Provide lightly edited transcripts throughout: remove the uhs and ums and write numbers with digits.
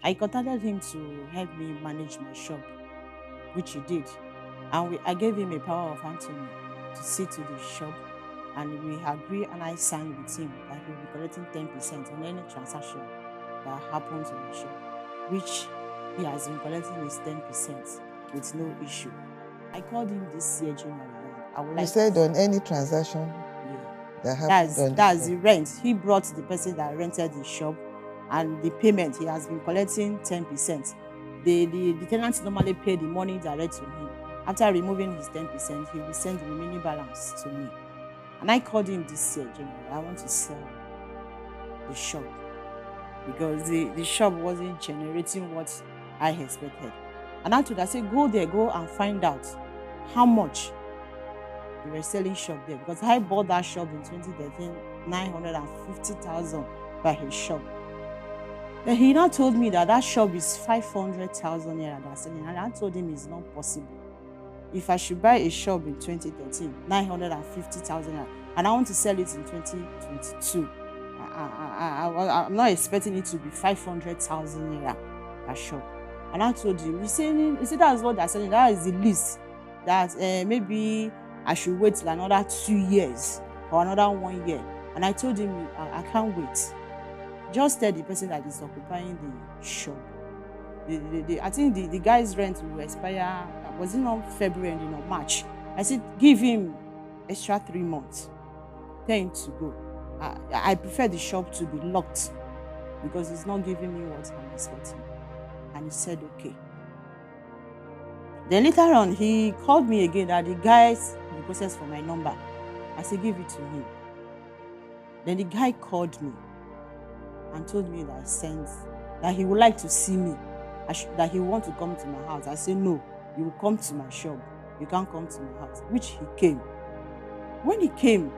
I contacted him to help me manage my shop, which he did. And I gave him a power of attorney to see to the shop. And we agreed and I signed with him that he will be collecting 10% on any transaction that happens in the shop, which he has been collecting his 10% with no issue. I called him this year, January. I would You like said on any transaction that happened on that's the rent. He brought the person that rented the shop and the payment. He has been collecting 10%. The tenant normally pay the money direct to him. After removing his 10%, he will send the remaining balance to me. And I called him this year, January. I want to sell the shop because the shop wasn't generating what I expected. And I told her, I said, go there, go and find out how much they were selling shop there. Because I bought that shop in 2013, 950,000 by his shop. Then he now told me that that shop is 500,000 naira they're selling. And I told him it's not possible. If I should buy a shop in 2013, 950,000 naira, and I want to sell it in 2022, I'm not expecting it to be 500,000 naira per shop. And I told him, you see that's what they're selling. That is the least. That maybe I should wait till another 2 years or another 1 year. And I told him, I can't wait. Just tell the person that is occupying the shop. I think the guy's rent will expire, was it not February ending or March? I said, give him extra 3 months. Tell him to go. I prefer the shop to be locked because it's not giving me what I'm expecting. And he said, okay. Then later on, he called me again that the guys requested for my number. I said, give it to him. Then the guy called me and told me that he would like to see me, that he want to come to my house. I said, no, you will come to my shop. You can't come to my house, which he came. When he came,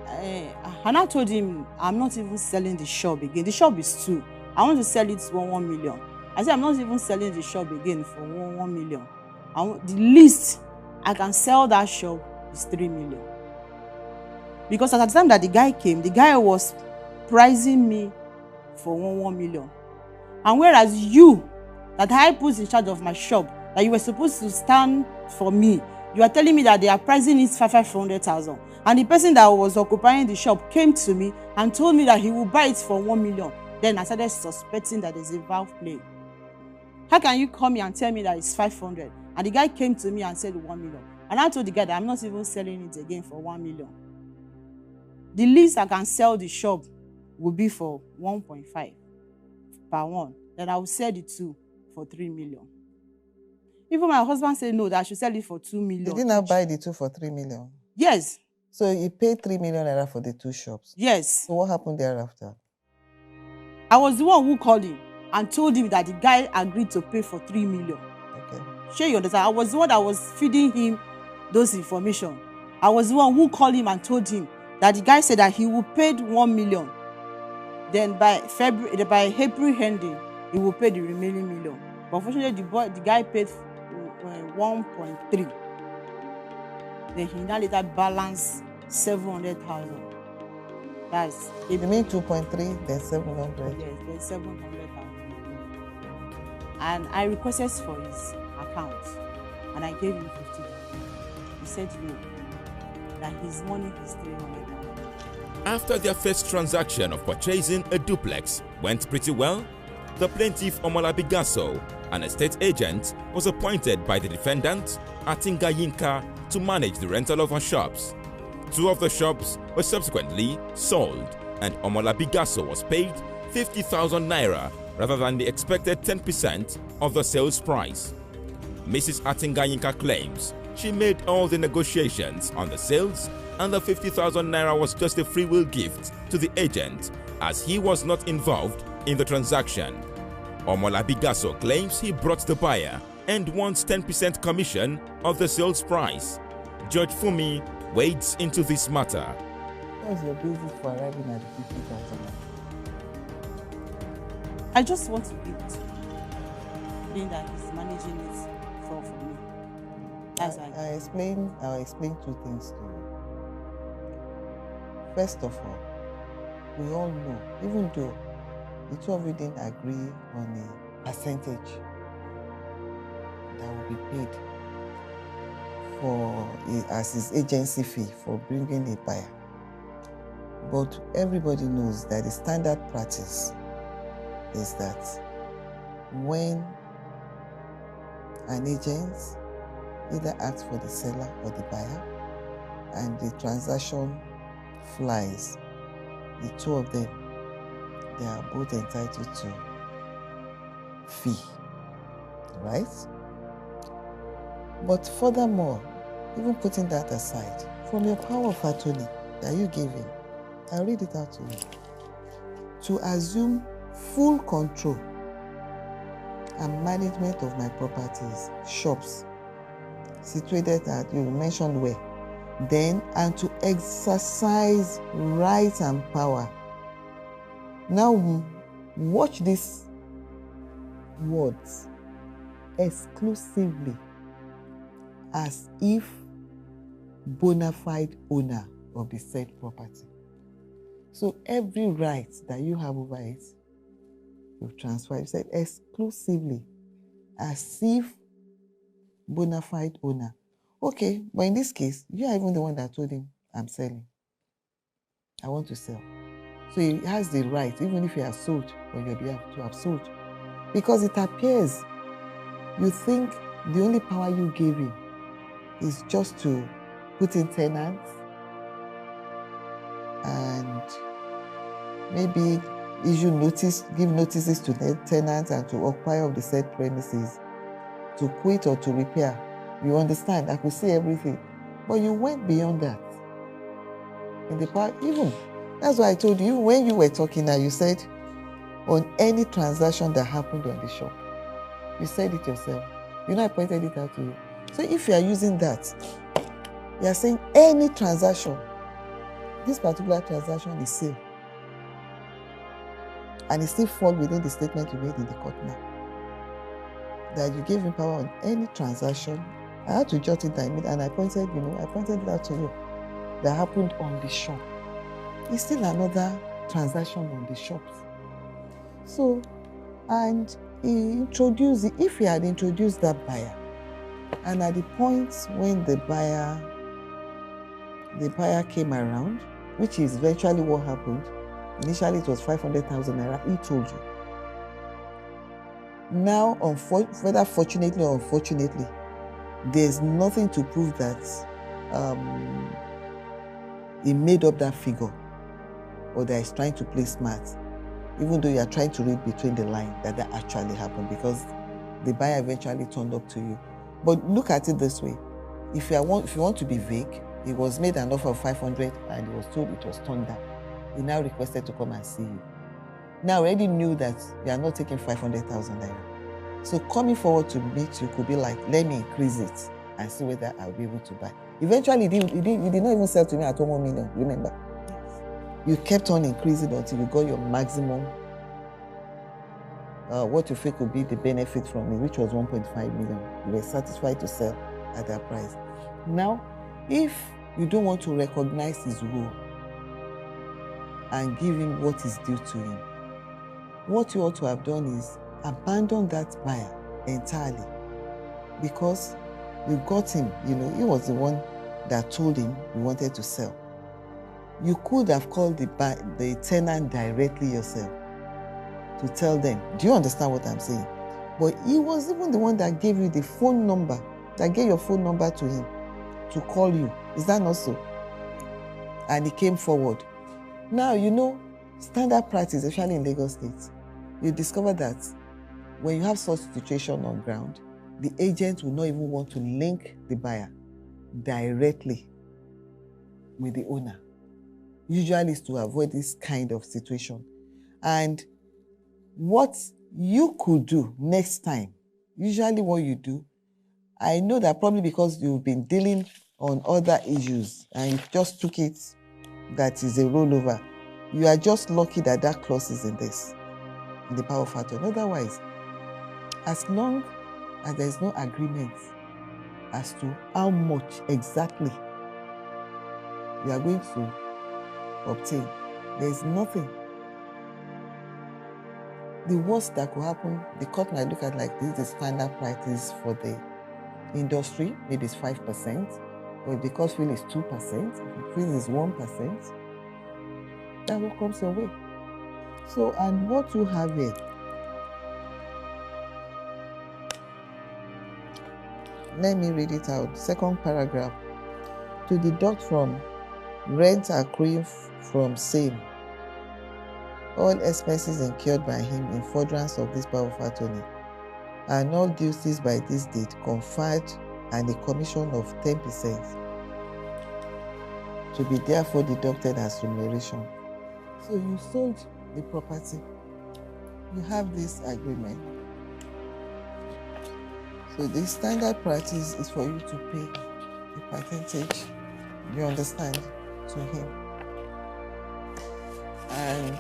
and I told him, I'm not even selling the shop again. The shop is 2. I want to sell it for 1 million. I said, I'm not even selling the shop again for 1 million. The least I can sell that shop is 3 million. Because at the time that the guy came, the guy was pricing me for 1 million. And whereas you, that I put in charge of my shop, that you were supposed to stand for me, you are telling me that they are pricing it for 500,000. And the person that was occupying the shop came to me and told me that he will buy it for 1 million. Then I started suspecting that there's a valve play. How can you come here and tell me that it's 500? And the guy came to me and said 1 million. And I told the guy that I'm not even selling it again for 1 million. The least I can sell the shop will be for 1.5 per one. Then I will sell the 2 for 3 million. Even my husband said no, that I should sell it for 2 million. Did you not buy the 2 for 3 million? Yes. So you paid 3 million naira for the 2 shops? Yes. So what happened thereafter? I was the one who called him and told him that the guy agreed to pay for 3 million. Okay. Sure, you understand? I was the one that was feeding him those information. I was the one who called him and told him that the guy said that he will pay 1 million. Then by April ending, he will pay the remaining million. But unfortunately, the guy paid 1.3. Then he now later balanced 700,000. That's you mean 2.3, then 700? Yes, then 700,000. And I requested for his account, and I gave him 50,000. He said no, that his money is 300,000. After their first transaction of purchasing a duplex went pretty well, the plaintiff Omolabi Gasso, an estate agent, was appointed by the defendant, Atinga Yinka, to manage the rental of her shops. 2 of the shops were subsequently sold, and Omolabi Gasso was paid 50,000 naira rather than the expected 10% of the sales price. Mrs. Atinga Yinka claims she made all the negotiations on the sales, and the 50,000 naira was just a freewill gift to the agent as he was not involved in the transaction. Omolabi Gasso claims he brought the buyer and wants 10% commission of the sales price. Judge Fumi wades into this matter. What was your basis for arriving at the 50,000? I just want to give it to him, being that he's managing it for me. That's why. I'll explain 2 things to you. First of all, we all know, even though the two of you didn't agree on a percentage that will be paid as his agency fee for bringing a buyer. But everybody knows that the standard practice is that when an agent either asks for the seller or the buyer and the transaction flies, the two of them, they are both entitled to fee, right? But furthermore, even putting that aside, from your power of attorney that you gave him, I'll read it out to you. To assume full control and management of my properties, shops, situated at, you mentioned where, then, and to exercise rights and power. Now, watch these words, exclusively, as if bona fide owner of the said property. So every right that you have over it, you've transferred. You said exclusively, as if bona fide owner. Okay, but in this case, you are even the one that told him, I'm selling. I want to sell. So he has the right, even if he has sold on your behalf, to have sold. Because it appears you think the only power you gave him is just to put in tenants and maybe issue notice, give notices to the tenants and to occupy of the said premises, to quit or to repair. You understand? I could see everything. But you went beyond that. In the part, even, that's why I told you, when you were talking now, you said, on any transaction that happened on the shop. You said it yourself. You know, I pointed it out to you. So if you are using that, you are saying any transaction, this particular transaction is sale. And it still falls within the statement you made in the court now. That you gave him power on any transaction. I had to jot it down and I pointed it out to you. That happened on the shop. It's still another transaction on the shops. So, and if he had introduced that buyer, and at the point when the buyer came around, which is eventually what happened, initially it was 500,000 naira, he told you. Now, whether fortunately or unfortunately, there's nothing to prove that he made up that figure or that he's trying to play smart, even though you are trying to read between the lines that actually happened, because the buyer eventually turned up to you. But look at it this way. If you want to be vague, he was made an offer of 500 and he was told it was turned down. He now requested to come and see you. Now, I already knew that you are not taking 500,000 naira. So coming forward to meet you could be like, let me increase it and see whether I'll be able to buy. Eventually, you did not even sell to me at 1 million, remember? Yes. You kept on increasing until you got your maximum, what you feel could be the benefit from it, which was 1.5 million. You were satisfied to sell at that price. Now, if you don't want to recognize his role and give him what is due to him, what you ought to have done is abandon that buyer entirely, because you got him, he was the one that told him you wanted to sell. You could have called the tenant directly yourself to tell them. Do you understand what I'm saying? But he was even the one that gave you the phone number, that gave your phone number to him to call you. Is that not so? And he came forward. Now, standard practice, especially in Lagos State, you discover that when you have such situation on ground, the agent will not even want to link the buyer directly with the owner. Usually it's to avoid this kind of situation. And what you could do next time, usually what you do, I know that probably because you've been dealing on other issues and you just took it that is a rollover, you are just lucky that that clause is in the power of attorney. Otherwise, as long as there is no agreement as to how much exactly you are going to obtain, there is nothing the worst that could happen, the court might look at like this is the standard practice for the industry, maybe it's 5%, or if the court feel it's 2%, if it feels it's 1%, that's what comes your way. So, and what you have here, let me read it out. Second paragraph. To deduct from rent accruing from same all expenses incurred by him in furtherance of this power of attorney, and all duties by this date conferred, and a commission of 10% to be therefore deducted as remuneration. So you sold the property. You have this agreement. So the standard practice is for you to pay a percentage, you understand, to him. And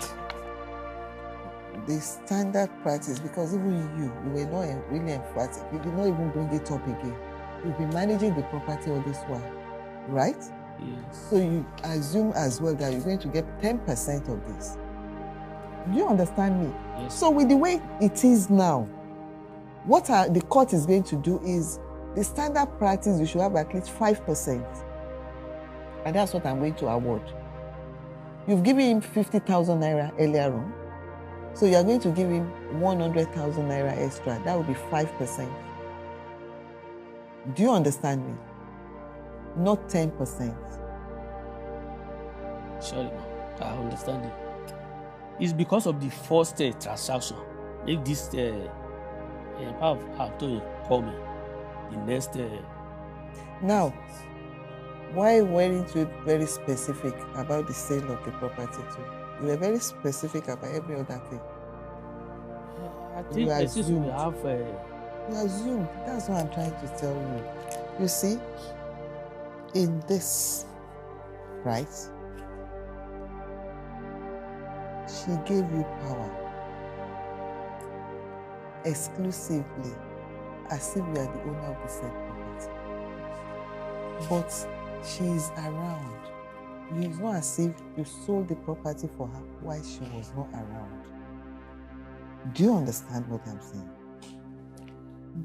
the standard practice, because even you were not really emphatic, you did not even bring it up again. You've been managing the property all this while, right? Yes. So you assume as well that you're going to get 10% of this. Do you understand me? Yes. So with the way it is now, what the court is going to do is, the standard practice, you should have at least 5%. And that's what I'm going to award. You've given him 50,000 naira earlier on. So you're going to give him 100,000 naira extra. That would be 5%. Do you understand me? Not 10%. Sorry, ma. I understand you. It's because of the first transaction. Make this power of attorney call me. The next. Now, why weren't you very specific about the sale of the property too? You were very specific about every other thing. I think since we have. You assumed. That's what I'm trying to tell you. You see, in this, right? She gave you power exclusively, as if you are the owner of the said property. But she is around. It's not as if you sold the property for her while she was not around. Do you understand what I'm saying?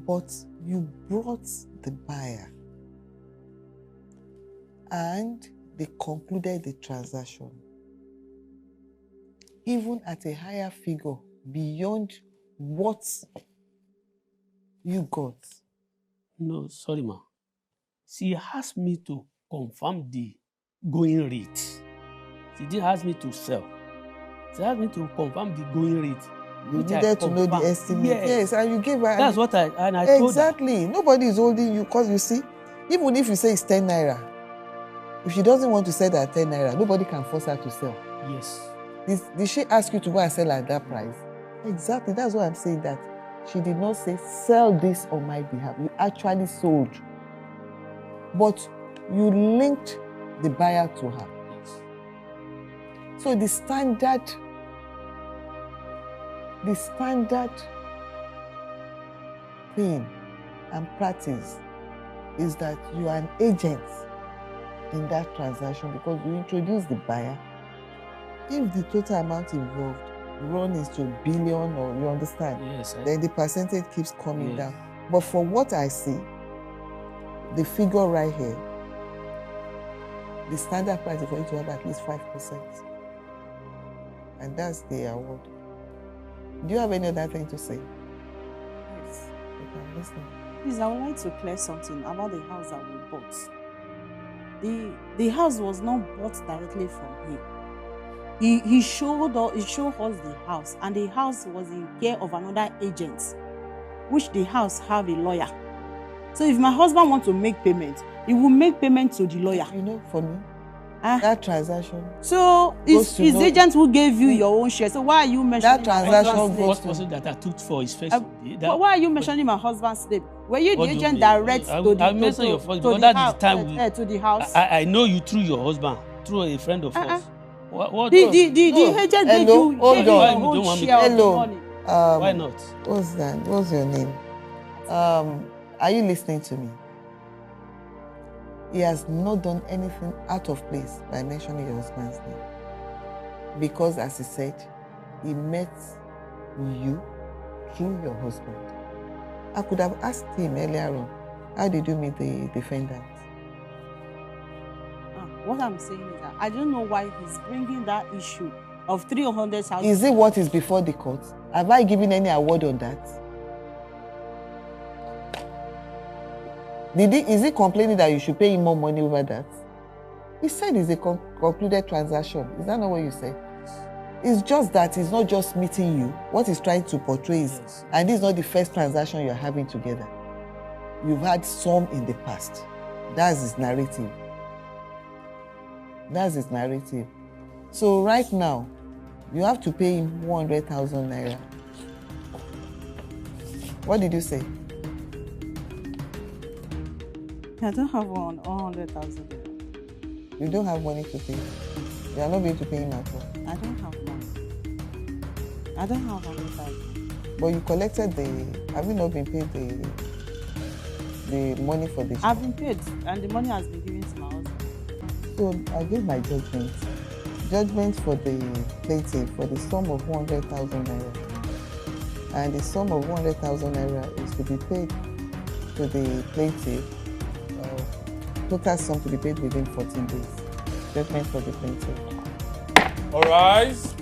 But you brought the buyer and they concluded the transaction, even at a higher figure beyond what you got. No, sorry, ma. She asked me to confirm the going rate. She didn't ask me to sell. She asked me to confirm the going rate. You needed to know the estimate. Yes, and you gave her. That's what I told her. Exactly. Nobody is holding you, because you see, even if you say it's 10 naira, if she doesn't want to sell at 10 naira, nobody can force her to sell. Yes. Did she ask you to go and sell at that price? Exactly. That's why I'm saying that. She did not say, sell this on my behalf. You actually sold. But you linked the buyer to her. Yes. So the standard thing and practice is that you are an agent in that transaction, because you introduce the buyer. If the total amount involved runs to a billion, or you understand, Yes, then the percentage keeps coming Yes. down. But for what I see, the figure right here, the standard price is for you to have at least 5%. And that's the award. Do you have any other thing to say? Yes. You can listen. Please, I would like to clear something about the house that we bought. The house was not bought directly from him. He showed us the house, and the house was in care of another agent, which the house have a lawyer. So if my husband wants to make payment, he will make payment to the lawyer. You know, for me, that transaction. So it's his agent who gave you your own share. So why are you mentioning That my transaction husband's What name? was it that I took for his first day? Why are you mentioning my husband's name? Were you the What do you agent mean? direct I to the I mentioned your first, to because the that is the time to the house? I know you through your husband, through a friend of ours. What? The agent Hello, gave you hold your on. You don't own want me share to- of the Hello. money. Why not? What's that? What's your name? Are you listening to me? He has not done anything out of place by mentioning your husband's name. Because, as he said, he met you through your husband. I could have asked him earlier on, how did you meet the defendant? What I'm saying is that I don't know why he's bringing that issue of 300,000. Is it what is before the court? Have I given any award on that? Is he complaining that you should pay him more money over that? He said it's a concluded transaction. Is that not what you said? It's just that he's not just meeting you. What he's trying to portray is, and this is not the first transaction you're having together. You've had some in the past. That's his narrative. That's his narrative. So right now, you have to pay him 100,000 naira. What did you say? I don't have 100,000. You don't have money to pay. You are not going to pay him at all. I don't have money. I don't have 100,000. But you collected have you not been paid the money for this? I've been paid, and the money has been given to my husband. So I gave my judgment. Judgment for the plaintiff for the sum of 100,000 naira. And the sum of 100,000 naira is to be paid to the plaintiff. Total sum to be paid within 14 days. Judgment for the plaintiff. All rise.